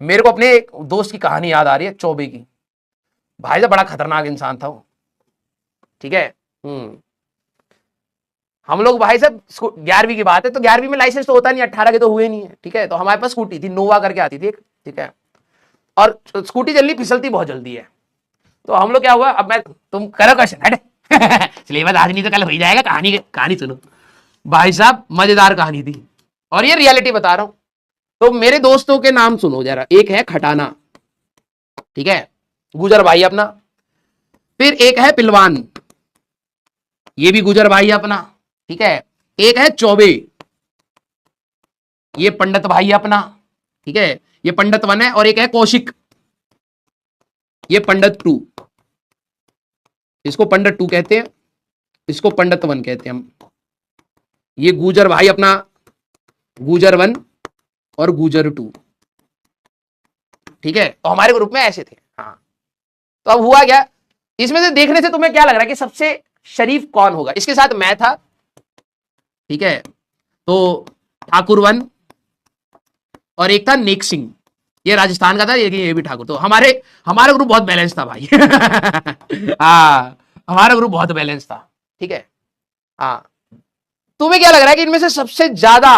मेरे को अपने एक दोस्त की कहानी याद आ रही है, चौबे की। भाई साहब बड़ा खतरनाक इंसान था वो, ठीक है। हम लोग भाई साहब 11वीं की बात है, तो 11वीं में लाइसेंस तो होता नहीं, 18 के तो हुए नहीं है, ठीक है। तो हमारे पास स्कूटी थी, नोवा करके आती थी एक, ठीक है। और स्कूटी जल्दी फिसलती बहुत जल्दी है। तो हम लोग क्या हुआ, अब मैं, तुम करो क्वेश्चन, हट सिलेबस आज नहीं तो कल हो ही जाएगा। कहानी सुनो भाई साहब, मजेदार कहानी थी और ये रियलिटी बता रहा हूं। तो मेरे दोस्तों के नाम सुनो जरा। एक है खटाना, ठीक है, गुजर भाई अपना। फिर एक है पिलवान, ये भी गुजर भाई अपना, ठीक है। एक है चौबे, ये पंडित भाई अपना, ठीक है, ये पंडित 1 है। और एक है कौशिक, ये पंडित 2। इसको पंडित 2 कहते हैं, इसको पंडित 1 कहते हैं हम। ये गुजर भाई अपना, गुजर 1 और गुजर 2, ठीक है। तो हमारे ग्रुप में ऐसे थे। हाँ, तो अब हुआ क्या, इसमें से देखने से तुम्हें क्या लग रहा है कि सबसे शरीफ कौन होगा? इसके साथ मैं था, ठीक है। तो ठाकुर 1 और एक था नेक सिंह, ये राजस्थान का था, ये भी ठाकुर। तो हमारा ग्रुप बहुत बैलेंस था भाई हाँ, हमारा ग्रुप बहुत बैलेंस था, ठीक है। हाँ, तुम्हें क्या लग रहा है कि इनमें से सबसे ज्यादा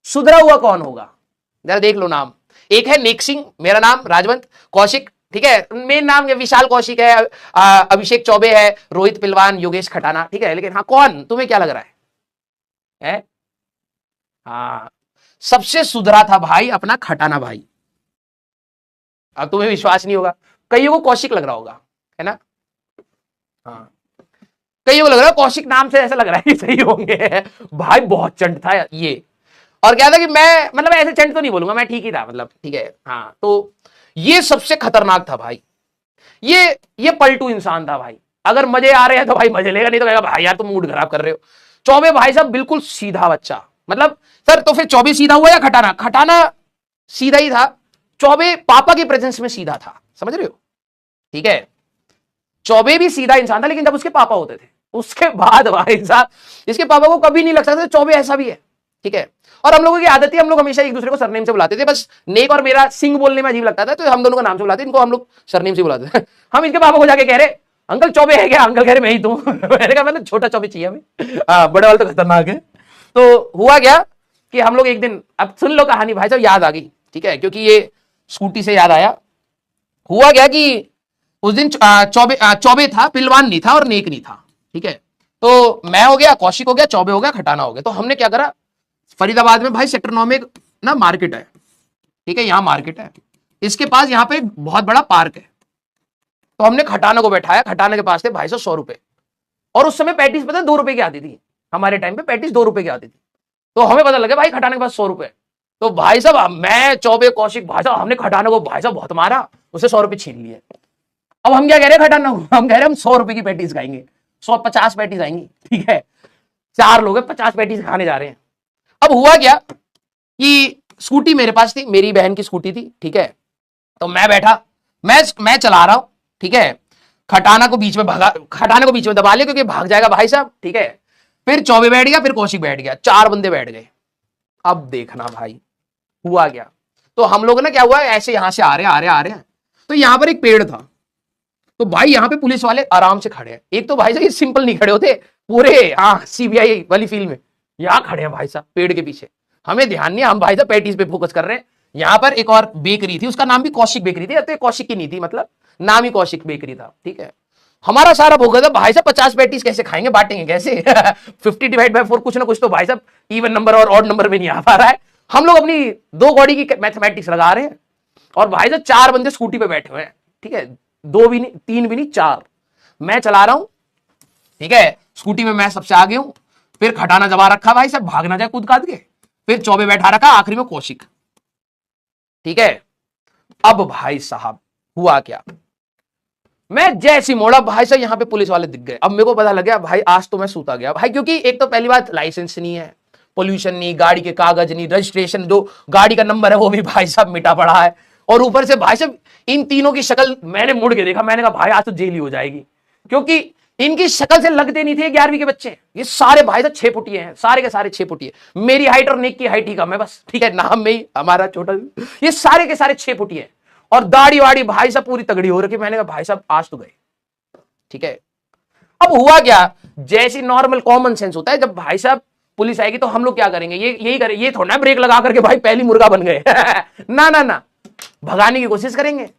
सुधरा हुआ कौन होगा? जरा देख लो नाम। एक है नेक सिंह, मेरा नाम राजवंत, कौशिक, ठीक है, मेन नाम विशाल कौशिक है, अभिषेक चौबे है, रोहित पिलवान, योगेश खटाना, ठीक है। लेकिन हाँ, कौन तुम्हें क्या लग रहा है? हाँ, सबसे सुधरा था भाई अपना खटाना भाई। अब तुम्हें विश्वास नहीं होगा, कईयों को कौशिक लग रहा होगा, है ना? हाँ, कईयों को लग रहा है कौशिक नाम से ऐसा लग रहा है कि सही होंगे। भाई बहुत चंट था ये। और क्या था कि मैं, मतलब ऐसे चंट तो नहीं बोलूंगा, मैं ठीक ही था, मतलब ठीक है। हाँ, तो ये सबसे खतरनाक था भाई। ये पलटू इंसान था भाई। अगर मजे आ रहे हैं तो भाई मजे लेगा, नहीं तो कहेगा भाई यार तुम मूड खराब कर रहे हो। चौबे भाई साहब बिल्कुल सीधा बच्चा, मतलब सर। तो फिर चौबे सीधा हुआ या खटाना? खटाना सीधा ही था, चौबे पापा के प्रेजेंस में सीधा था, समझ रहे हो? ठीक है, चौबे भी सीधा इंसान था, लेकिन जब उसके पापा होते थे, उसके बाद भाई साहब इसके पापा को कभी नहीं लगता था चौबे ऐसा भी है, ठीक है। और हम लोगों की आदत है, हम लोग हमेशा एक दूसरे को सरनेम से बुलाते थे। बस नेक और मेरा सिंह बोलने में अजीब लगता था, तो हम दोनों का नाम से बुलाते, इनको हम लोग सरनेम से बुलाते थे। हम इनके पापा को जाके कह रहे, अंकल चौबे है क्या? अंकल कह रहे मैं ही तो मैंने कहा मतलब छोटा चौबे चाहिए हमें, बड़े वाले तो खतरनाक है। तो हुआ क्या कि हम लोग एक दिन, अब सुन लो कहानी भाई साहब, याद आ गई, ठीक है, क्योंकि ये स्कूटी से याद आया। हुआ क्या कि उस दिन चौबे था, पिलवान नहीं था और नेक नहीं था, ठीक है। तो मैं हो गया, कौशिक हो गया, चौबे हो गया, खटाना हो गया। तो हमने क्या करा, फरीदाबाद में भाई सेक्टर 9 में ना मार्केट है, ठीक है, यहां मार्केट है, इसके पास यहां पे एक बहुत बड़ा पार्क है। तो हमने खटाना को बैठाया, खटाना के पास थे भाई साहब 100 रुपए। और उस समय पैंतीस पता 2 रुपए की आती थी, हमारे टाइम पे पैंतीस 2 रुपए की आती थी। तो हमें पता लगा भाई खटाने के पास 100 रुपए। तो भाई साहब मैं, चौबे, कौशिक, भाई साहब हमने खटाना को भाई साहब बहुत मारा, उसे 100 रुपए छीन लिए। अब हम क्या कह रहे हैं खटाना को, हम कह रहे हैं हम 100 रुपए की पैटीज खाएंगे, 150 पैटीज आएंगी, ठीक है। 4 लोग हैं, 50 पैटीज खाने जा रहे हैं। अब हुआ क्या कि स्कूटी मेरे पास थी, मेरी बहन की स्कूटी थी, ठीक है। तो मैं बैठा, मैं चला रहा हूं, ठीक है। खटाना को बीच में दबा लिया, क्योंकि भाग जाएगा भाई साहब, ठीक है। फिर चौबे बैठ गया, फिर कौशिक बैठ गया, 4 बंदे बैठ गए। अब देखना भाई हुआ क्या। तो हम लोग ना क्या हुआ, ऐसे यहां से आ रहे हैं, तो यहां पर एक पेड़ था। तो भाई यहां पे पुलिस वाले आराम से खड़े हैं। एक तो भाई साहब सिंपल नहीं खड़े होते पूरे, सीबीआई वाली फील्ड में, यहां खड़े हैं भाई साहब पेड़ के पीछे। हमें ध्यान नहीं, हम भाई साहब पैटीज पे फोकस कर रहे हैं। यहां पर एक और बेकरी थी, उसका नाम भी कौशिक बेकरी थी, तो कौशिक की नहीं थी, मतलब नाम ही कौशिक बेकरी था, ठीक है। हमारा सारा फोकस है भाई साहब 50 पैटीज कैसे खाएंगे, बांटेंगे कैसे 50 डिवाइड बाय 4, कुछ ना कुछ तो भाई साहब इवन नंबर और ऑड नंबर में नहीं आ पा रहा है। हम लोग अपनी 2 कौड़ी की मैथमेटिक्स लगा रहे हैं, और भाई साहब 4 बंदे स्कूटी पे बैठे हुए हैं, ठीक है। 2 भी नहीं, 3 भी नहीं, 4। मैं चला रहा हूं, ठीक है, स्कूटी में मैं सबसे आगे हूं। फिर खटाना दबा रखा भाई साहब, भाग ना जाए कूद काद के। फिर चौबे बैठा रखा, आखिरी में कौशिक, ठीक है। अब भाई साहब हुआ क्या, मैं जैसी मोड़ा भाई साहब, यहां पे पुलिस वाले दिख गए। अब मेरे को पता लग गया भाई आज तो मैं सूता गया भाई, क्योंकि एक तो पहली बात लाइसेंस नहीं है, पोल्यूशन नहीं, गाड़ी के कागज नहीं, रजिस्ट्रेशन, जो गाड़ी का नंबर है वो भी भाई साहब मिटा पड़ा है। और ऊपर से भाई साहब इन तीनों की शक्ल मैंने मुड़ के देखा, मैंने कहा भाई आज तो जेल ही हो जाएगी, क्योंकि इनकी शक्ल से लगते नहीं थे 11वीं के बच्चे। ये सारे भाई साहब 6 फुटिए हैं, सारे के सारे 6 फुटिए। मेरी हाइट और नेक की हाइट ही कम है बस, ठीक है, नाम में ही हमारा छोटा। ये सारे के सारे 6 फुटिए और दाढ़ी वाड़ी भाई साहब पूरी तगड़ी हो रखी। मैंने कहा भाई साहब आज तो गए, ठीक है। अब हुआ क्या, जैसी नॉर्मल कॉमन सेंस होता है, जब भाई साहब पुलिस आएगी तो हम लोग क्या करेंगे, ये यही करेंगे, ये थोड़ा ना ब्रेक लगा करके भाई पहली मुर्गा बन गए ना ना ना, भगाने की कोशिश करेंगे।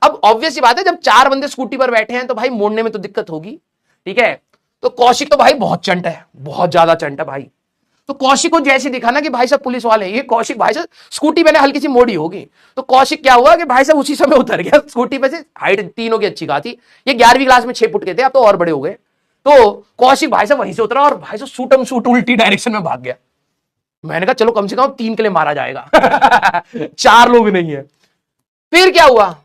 अब ऑब्वियस सी बात है, जब 4 बंदे स्कूटी पर बैठे हैं तो भाई मोड़ने में तो दिक्कत होगी, ठीक है। तो कौशिक तो भाई बहुत चंट है, बहुत ज्यादा चंट है भाई। तो कौशिक को जैसे दिखा ना कि भाई साहब पुलिस वाले, ये कौशिक भाई साहब स्कूटी मैंने हल्की सी मोड़ी होगी, तो कौशिक क्या हुआ कि भाई साहब उसी समय उतर गया स्कूटी पे से। हाइट तीनों की अच्छी खाती, ये 11वीं क्लास में 6 फुट के थे, अब तो और बड़े हो गए। तो कौशिक भाई साहब वहीं से उतरा और भाई साहब सूटम सूट उल्टी डायरेक्शन में भाग गया। मैंने कहा चलो कम से कम 3 के लिए मारा जाएगा 4 लोग नहीं है। फिर क्या हुआ,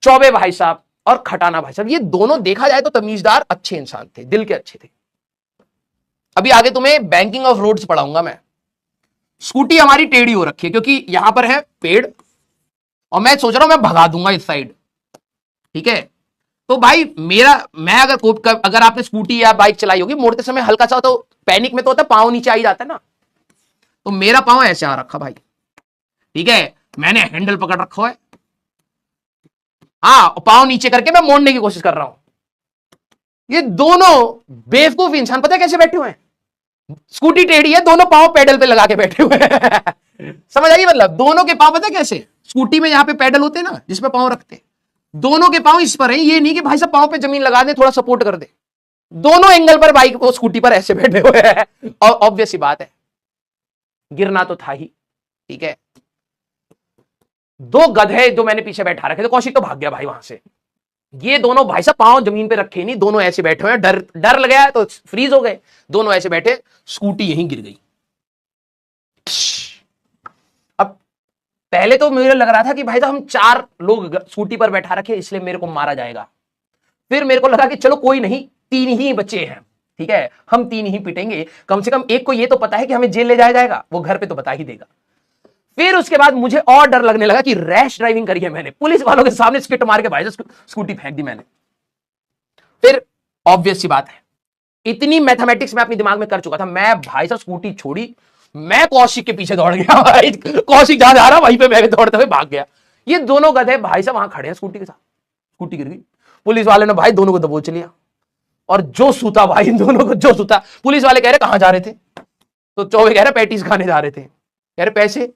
चौबे भाई साहब और खटाना भाई साहब, ये दोनों देखा जाए तो तमीजदार अच्छे इंसान थे, दिल के अच्छे थे। अभी आगे तुम्हें बैंकिंग ऑफ रोड्स पढ़ाऊंगा मैं। स्कूटी हमारी टेढ़ी हो रखी है क्योंकि यहां पर है पेड़ और मैं सोच रहा हूं मैं भगा दूंगा इस साइड, ठीक है। तो भाई मैं अगर आपने स्कूटी या बाइक चलाई होगी, मोड़ते समय हल्का सा तो पैनिक में तो होता है, पांव नीचे आ ही जाता है ना। तो मेरा पांव ऐसे आ रखा भाई, ठीक है, मैंने हैंडल पकड़ रखा है, हाँ, पांव नीचे करके मैं मोड़ने की कोशिश कर रहा हूं। ये दोनों बेवकूफ इंसान पता है कैसे बैठे हुए हैं, स्कूटी टेढ़ी है, दोनों पांव पेडल पे लगा के बैठे हुए हैं समझ आई, मतलब दोनों के पांव पता है कैसे, स्कूटी में यहां पे पेडल होते हैं ना जिसपे पांव रखते, दोनों के पांव इस पर है। ये नहीं कि भाई साहब पांव पे जमीन लगा दे, थोड़ा सपोर्ट कर दे, दोनों एंगल पर बाइक को स्कूटी पर ऐसे बैठे हुए हैं। और ऑब्वियस सी बात है गिरना तो था ही, ठीक है। 2 गधे जो मैंने पीछे बैठा रखे थे, कौशिक तो भाग गया भाई वहां से। ये दोनों भाई साहब पांव जमीन पे रखे नहीं, दोनों ऐसे बैठे हुए हैं, डर लग गया तो फ्रीज हो गए, दोनों ऐसे बैठे, स्कूटी यहीं गिर गई। अब पहले तो मुझे लग रहा था कि भाई साहब हम 4 लोग स्कूटी पर बैठा रखे इसलिए मेरे को मारा जाएगा। फिर मेरे को लगा कि चलो कोई नहीं, 3 ही बच्चे हैं, ठीक है, हम 3 ही पिटेंगे, कम से कम एक को ये तो पता है कि हमें जेल ले जाया जाएगा, वो घर पे तो बता ही देगा। फिर उसके बाद मुझे और डर लगने लगा कि रैश ड्राइविंग करी है मैंने, पुलिस वालों के सामने स्किट मार के भाई स्कूटी फेंक दी मैंने। फिर ऑब्वियस सी बात है, इतनी मैथमेटिक्स मैं अपने दिमाग में कर चुका था, मैं भाई साहब स्कूटी छोड़ी, मैं कौशिक के पीछे दौड़ गया भाई, कौशिक जहां जा रहा वहीं पे मैं दौड़ते हुए भाग गया। ये दोनों गधे भाई साहब वहां खड़े हैं स्कूटी के साथ, स्कूटी गिर गई, पुलिस वाले ने भाई दोनों को दबोच लिया और जो सूता भाई इन दोनों को, जो सूता। पुलिस वाले कह रहे कहां जा रहे थे, तो चौबे कह रहे पैटीज खाने जा रहे थे। कह रहे पैसे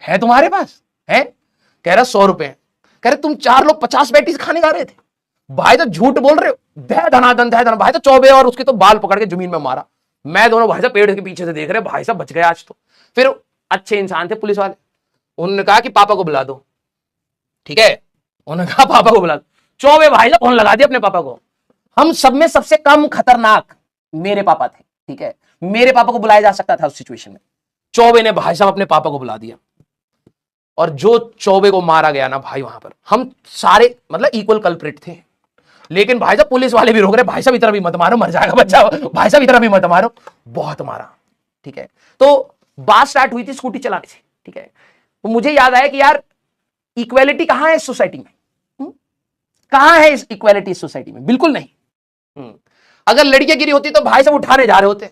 है तुम्हारे पास है, कह रहा 100 रुपए। कह रहे तुम 4 लोग 50 पैटीज खाने जा रहे थे। भाई तो झूठ बोल रहे हो, दे धनादन दे धना। भाई तो चौबे और उसके तो बाल पकड़ के जमीन में मारा। मैं दोनों भाई साहब पेड़ के पीछे से देख रहे, भाई साहब बच गए आज तो। फिर अच्छे इंसान थे पुलिस वाले, उन्होंने कहा कि पापा को बुला दो, ठीक है, उन्होंने कहा पापा को बुला दो। चौबे भाई साहब फोन लगा दिया अपने पापा को। हम सब में सबसे कम खतरनाक मेरे पापा थे, ठीक है, मेरे पापा को बुलाया जा सकता था उस सिचुएशन में। चौबे ने भाई साहब अपने पापा को बुला दिया और जो चौबे को मारा गया ना भाई, वहां पर हम सारे मतलब इक्वल कल्प्रिट थे। लेकिन भाई साहब पुलिस वाले भी रोक रहे, भाई साहब इतना भी मत मारो, मर जाएगा बच्चा, भाई साहब इतना भी मत मारो, बहुत मारा, ठीक है। तो बात स्टार्ट हुई थी स्कूटी चलाने से, ठीक है। तो मुझे याद आया कि यार इक्वेलिटी कहां है इस सोसाइटी में, कहां है इस इक्वेलिटी इस सोसाइटी में, बिल्कुल नहीं। अगर लड़कियां गिरी होती तो भाई साहब उठाने जा रहे होते,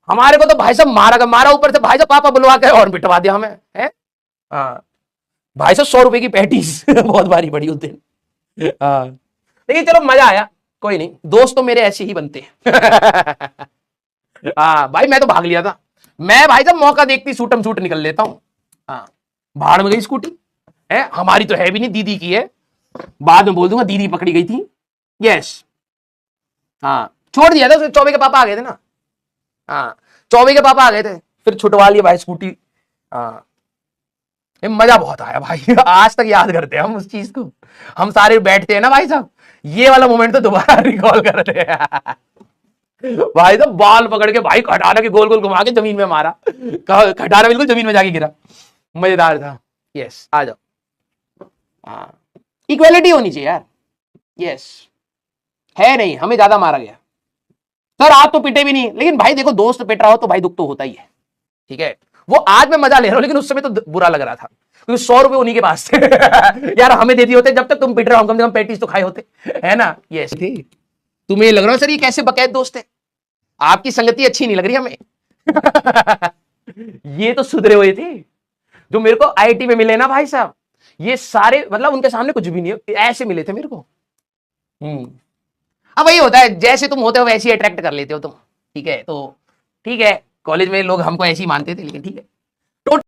हमारे को तो भाई साहब मारा ऊपर से, भाई साहब पापा बुलवा के और पिटवा दिया हमें, है हाँ। भाई साहब 100 रुपए की पैटीज बहुत भारी पड़ी होते हैं, हाँ। लेकिन चलो मजा आया, कोई नहीं, दोस्त तो मेरे ऐसे ही बनते हैं हाँ भाई, मैं तो भाग लिया था, मैं भाई साहब मौका देखती सूटम सूट निकल लेता हूं, हाँ। भाड़ में गई स्कूटी है, हमारी तो है भी नहीं, दीदी की है, बाद में बोल दूंगा दीदी पकड़ी गई थी, यस, हाँ। छोड़ दिया था, चौबे के पापा आ गए थे ना, हाँ, चौबे के पापा आ गए थे, फिर छुटवा लिया भाई स्कूटी, हाँ। मजा बहुत आया भाई आज तक याद करते हैं हम उस चीज को, हम सारे बैठते हैं ना भाई साहब, ये वाला मोमेंट तो दोबारा रिकॉल करते हैं भाई साहब बाल पकड़ के भाई खटाना के गोल गोल घुमा के जमीन में मारा, खटाना बिल्कुल जमीन में जाके गिरा, मजेदार था, यस। आ जाओ, हाँ, इक्वेलिटी होनी चाहिए यार, यस, है नहीं, हमें ज्यादा मारा गया सर, आप तो पिटे भी नहीं, लेकिन भाई देखो दोस्त पिट रहा हो तो भाई दुख तो होता ही है, ठीक है। वो आज मैं मजा ले रहा हूं, लेकिन उस समय तो बुरा लग रहा था, क्योंकि 100 रुपए उन्हीं के पास थे यार, हमें दे दिए होते, जब तक तुम पिट रहे हो कम से कम पैटीज तो खाए होते, है ना, यस थी, तुम्हें लग रहा है सर ये कैसे बकैत दोस्त है, आपकी संगति अच्छी नहीं लग रही हमें। ये तो सुधरे हुए थे जो मेरे को आईआईटी में मिले ना भाई साहब, ये सारे मतलब उनके सामने कुछ भी नहीं, ऐसे मिले थे मेरे को। अब वही होता है, जैसे तुम होते हो वैसे ही अट्रैक्ट कर लेते हो तुम, ठीक है। तो ठीक है, कॉलेज में लोग हमको ऐसे ही मानते थे, लेकिन ठीक है।